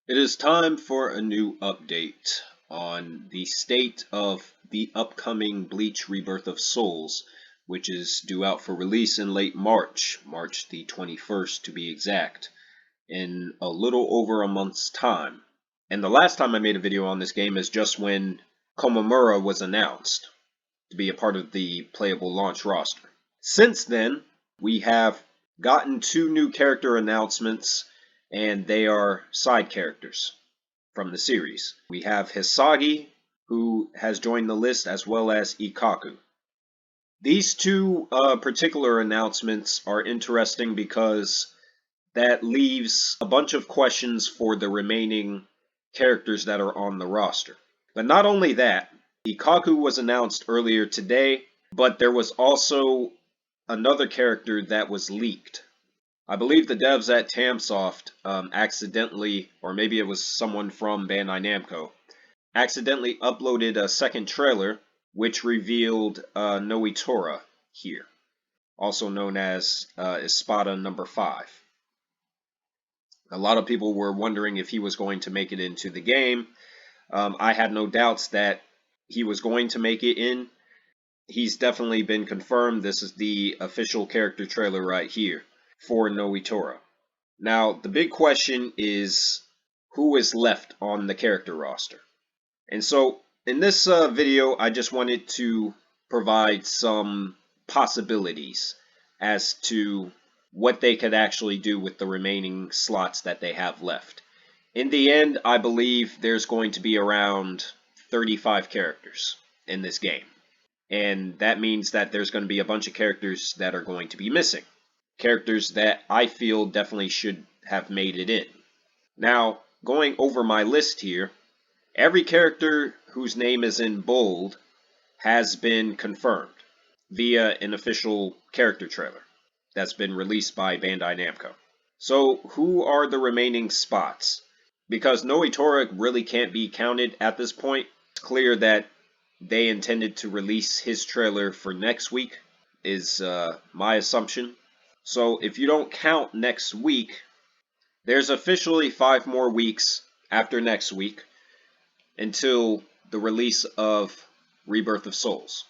It is time for a new update on the state of the upcoming Bleach Rebirth of Souls, which is due out for release in late March, March the 21st to be exact, in a little over a month's time. And the last time I made a video on this game is just when Komamura was announced to be a part of the playable launch roster. Since then, we have gotten 2 new character announcements, and they are side characters from the series. We have Hisagi, who has joined the list, as well as Ikkaku. These 2 particular announcements are interesting because that leaves a bunch of questions for the remaining characters that are on the roster. But not only that, Ikkaku was announced earlier today, but there was also another character that was leaked. I believe the devs at Tamsoft accidentally, or maybe it was someone from Bandai Namco, accidentally uploaded a second trailer which revealed Nnoitra here, also known as Espada number 5. A lot of people were wondering if he was going to make it into the game. I had no doubts that he was going to make it in. He's definitely been confirmed. This is the official character trailer right here for Nnoitra. Now, the big question is who is left on the character roster. And so, in this video, I just wanted to provide some possibilities as to what they could actually do with the remaining slots that they have left. In the end, I believe there's going to be around 35 characters in this game. And that means that there's going to be a bunch of characters that are going to be missing. Characters that I feel definitely should have made it in. Now, going over my list here, every character whose name is in bold has been confirmed via an official character trailer that's been released by Bandai Namco. So, who are the remaining spots? Because Nnoitra really can't be counted at this point. It's clear that they intended to release his trailer for next week, is my assumption. So if you don't count next week, there's officially 5 more weeks after next week until the release of Rebirth of Souls.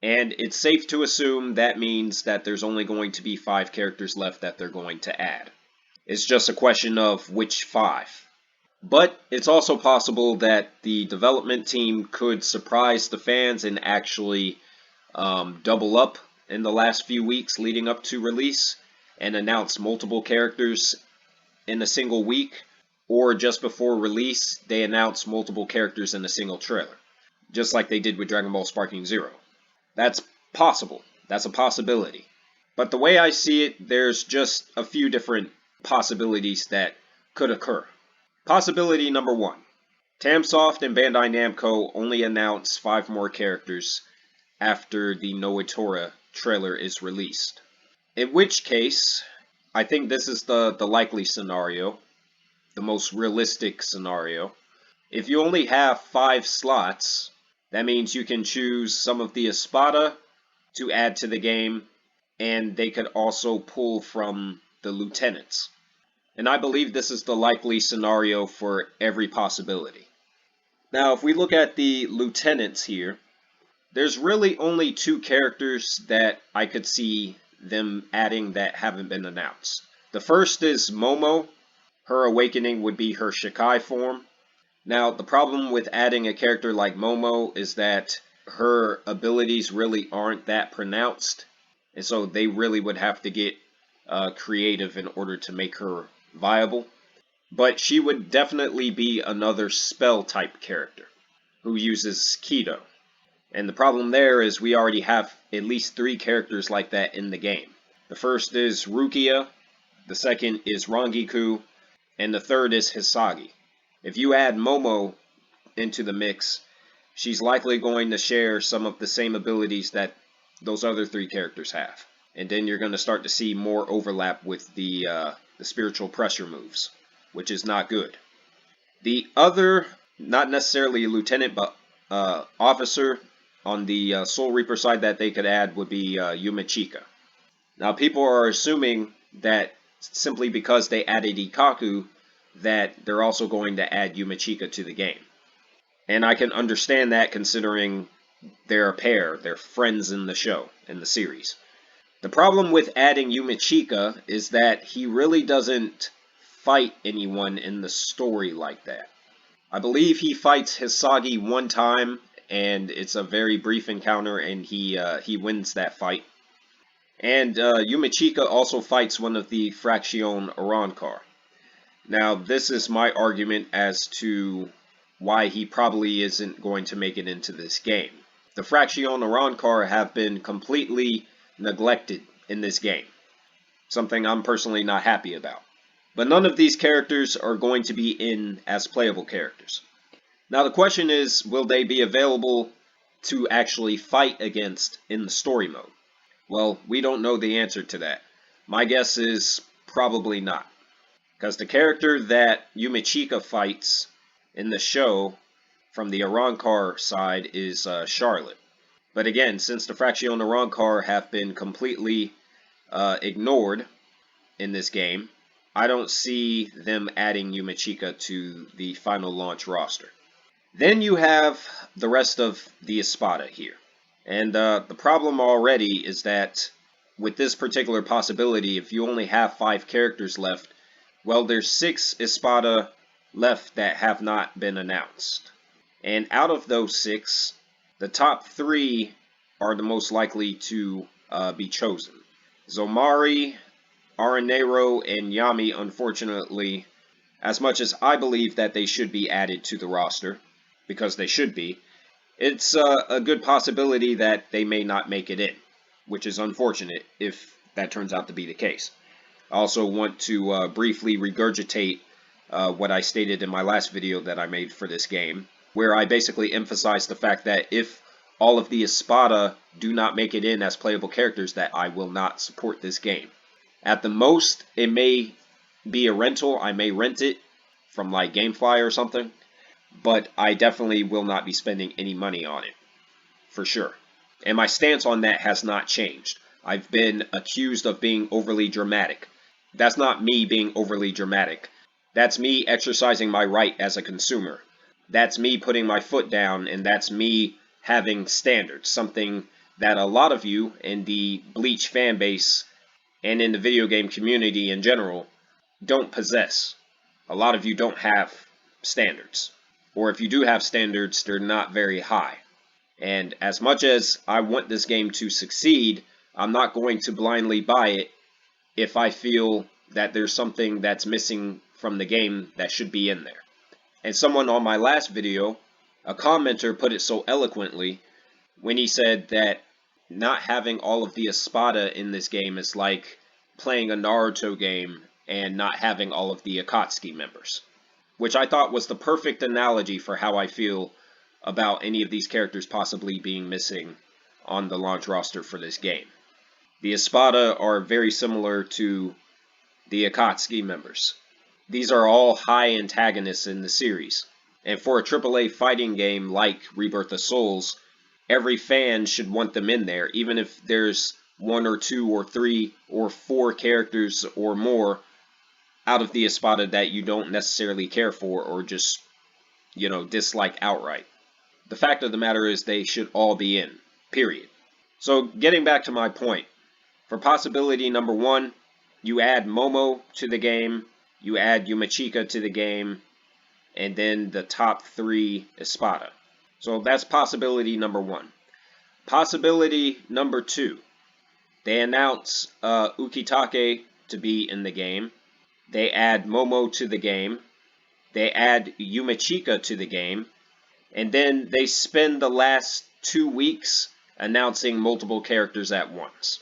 And it's safe to assume that means that there's only going to be 5 characters left that they're going to add. It's just a question of which 5. But it's also possible that the development team could surprise the fans and actually double up in the last few weeks leading up to release and announce multiple characters in a single week, or just before release they announce multiple characters in a single trailer, just like they did with Dragon Ball Sparking Zero. That's possible. That's a possibility. But the way I see it, there's just a few different possibilities that could occur. Possibility number 1. Tamsoft and Bandai Namco only announce 5 more characters after the Nnoitra trailer is released. In which case, I think this is the likely scenario, the most realistic scenario. If you only have 5 slots, that means you can choose some of the Espada to add to the game, and they could also pull from the lieutenants. And I believe this is the likely scenario for every possibility. Now, if we look at the lieutenants here, there's really only 2 characters that I could see them adding that haven't been announced. The first is Momo. Her awakening would be her Shikai form. Now, the problem with adding a character like Momo is that her abilities really aren't that pronounced, and so they really would have to get creative in order to make her viable. But she would definitely be another spell type character who uses Kido. And the problem there is we already have at least 3 characters like that in the game. The first is Rukia, the second is Rangiku, and the third is Hisagi. If you add Momo into the mix, she's likely going to share some of the same abilities that those other 3 characters have. And then you're going to start to see more overlap with the spiritual pressure moves, which is not good. The other, not necessarily a lieutenant, but officer on the Soul Reaper side that they could add would be Yumechika. Now, people are assuming that simply because they added Ikkaku, that they're also going to add Yumachika to the game. And I can understand that considering they're a pair, they're friends in the show, in the series. The problem with adding Yumachika is that he really doesn't fight anyone in the story like that. I believe he fights Hisagi one time, and it's a very brief encounter, and he wins that fight. And Yumachika also fights one of the Fraction Arankar. Now, this is my argument as to why he probably isn't going to make it into this game. The Fraction Arankar have been completely neglected in this game, something I'm personally not happy about. But none of these characters are going to be in as playable characters. Now the question is, will they be available to actually fight against in the story mode? Well, we don't know the answer to that. My guess is probably not. Because the character that Yumachika fights in the show from the Arankar side is Charlotte. But again, since the Fraction Arankar have been completely ignored in this game, I don't see them adding Yumachika to the final launch roster. Then you have the rest of the Espada here. And the problem already is that with this particular possibility, if you only have 5 characters left, well, there's 6 Espada left that have not been announced. And out of those 6, the top 3 are the most likely to be chosen. Zomari, Aranero, and Yami, unfortunately, as much as I believe that they should be added to the roster, because they should be, it's a good possibility that they may not make it in, which is unfortunate if that turns out to be the case. I also want to briefly regurgitate what I stated in my last video that I made for this game, where I basically emphasized the fact that if all of the Espada do not make it in as playable characters, that I will not support this game. At the most, it may be a rental. I may rent it from like Gamefly or something, but I definitely will not be spending any money on it, for sure. And my stance on that has not changed. I've been accused of being overly dramatic. That's not me being overly dramatic. That's me exercising my right as a consumer. That's me putting my foot down, and that's me having standards, something that a lot of you in the Bleach fanbase and in the video game community in general don't possess. A lot of you don't have standards. Or if you do have standards, they're not very high. And as much as I want this game to succeed, I'm not going to blindly buy it if I feel that there's something that's missing from the game that should be in there. And someone on my last video, a commenter, put it so eloquently when he said that not having all of the Espada in this game is like playing a Naruto game and not having all of the Akatsuki members, which I thought was the perfect analogy for how I feel about any of these characters possibly being missing on the launch roster for this game. The Espada are very similar to the Akatsuki members. These are all high antagonists in the series, and for a AAA fighting game like Rebirth of Souls, every fan should want them in there, even if there's 1 or 2 or 3 or 4 characters or more out of the Espada that you don't necessarily care for or just, dislike outright. The fact of the matter is they should all be in, period. So getting back to my point, for possibility number 1, you add Momo to the game, you add Yumachika to the game, and then the top 3 Espada. So that's possibility number 1. Possibility number 2, they announce Ukitake to be in the game. They add Momo to the game. They add Yumachika to the game. And then they spend the last 2 weeks announcing multiple characters at once.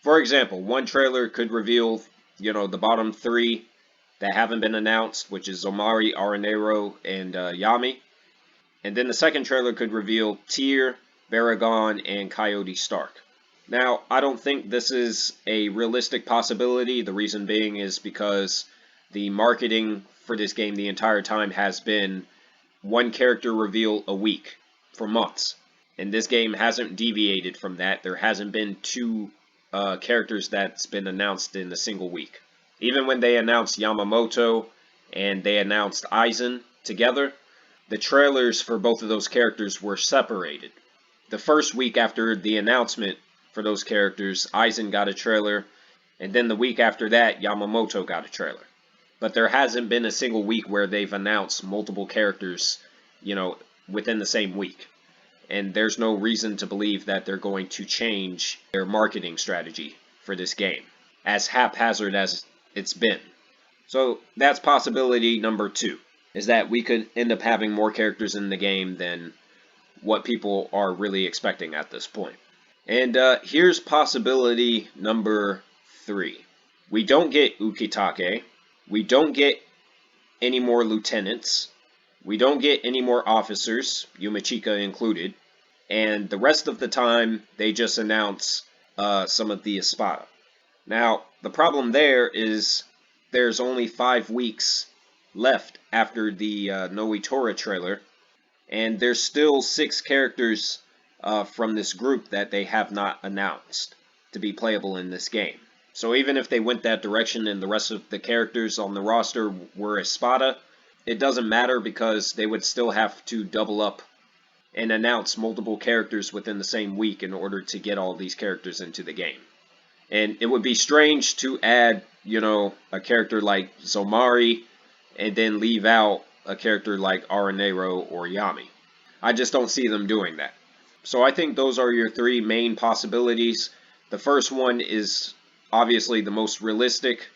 For example, one trailer could reveal, the bottom 3 that haven't been announced, which is Zomari, Aranero, and Yami. And then the second trailer could reveal Tyr, Baragon, and Coyote Stark. Now, I don't think this is a realistic possibility. The reason being is because the marketing for this game the entire time has been one character reveal a week for months. And this game hasn't deviated from that. There hasn't been 2 characters that's been announced in a single week. Even when they announced Yamamoto and they announced Aizen together. The trailers for both of those characters were separated. The first week after the announcement for those characters, Aizen got a trailer, and then the week after that, Yamamoto got a trailer. But there hasn't been a single week where they've announced multiple characters, within the same week. And there's no reason to believe that they're going to change their marketing strategy for this game, as haphazard as it's been. So that's possibility number 2, is that we could end up having more characters in the game than what people are really expecting at this point. And here's possibility number 3. We don't get Ukitake. We don't get any more lieutenants. We don't get any more officers, Yumachika included. And the rest of the time, they just announce some of the Espada. Now, the problem there is there's only 5 weeks left after the Nnoitra trailer, and there's still 6 characters from this group that they have not announced to be playable in this game. So even if they went that direction and the rest of the characters on the roster were Espada, it doesn't matter because they would still have to double up and announce multiple characters within the same week in order to get all these characters into the game. And it would be strange to add, a character like Zomari and then leave out a character like Aranero or Yami. I just don't see them doing that. So I think those are your 3 main possibilities. The first one is obviously the most realistic,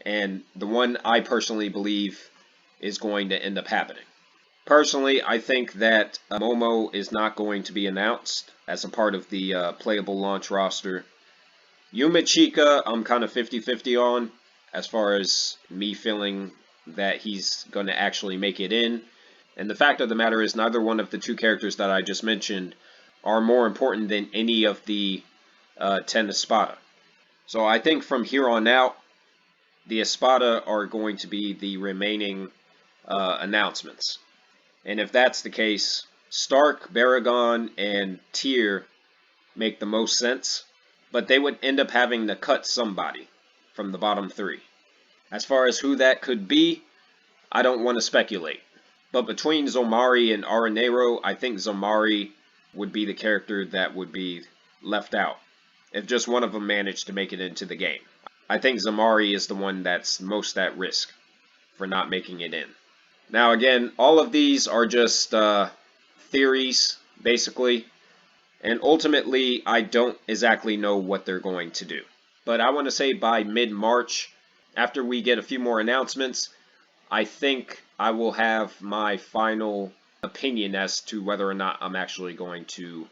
and the one I personally believe is going to end up happening. Personally, I think that Momo is not going to be announced as a part of the playable launch roster. Yumachika, I'm kind of 50-50 on, as far as me feeling that he's going to actually make it in. And the fact of the matter is neither one of the 2 characters that I just mentioned are more important than any of the 10 Espada. So I think from here on out, the Espada are going to be the remaining announcements. And if that's the case, Stark, Baragon, and Tyr make the most sense, but they would end up having to cut somebody from the bottom 3. As far as who that could be, I don't want to speculate. But between Zomari and Aranero, I think Zomari would be the character that would be left out, if just one of them managed to make it into the game. I think Zomari is the one that's most at risk for not making it in. Now again, all of these are just theories, basically, and ultimately I don't exactly know what they're going to do. But I want to say by mid-March, after we get a few more announcements, I think I will have my final opinion as to whether or not I'm actually going to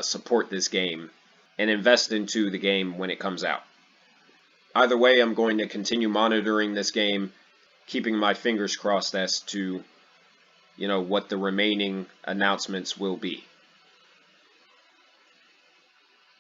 support this game and invest into the game when it comes out. Either way, I'm going to continue monitoring this game, keeping my fingers crossed as to, what the remaining announcements will be.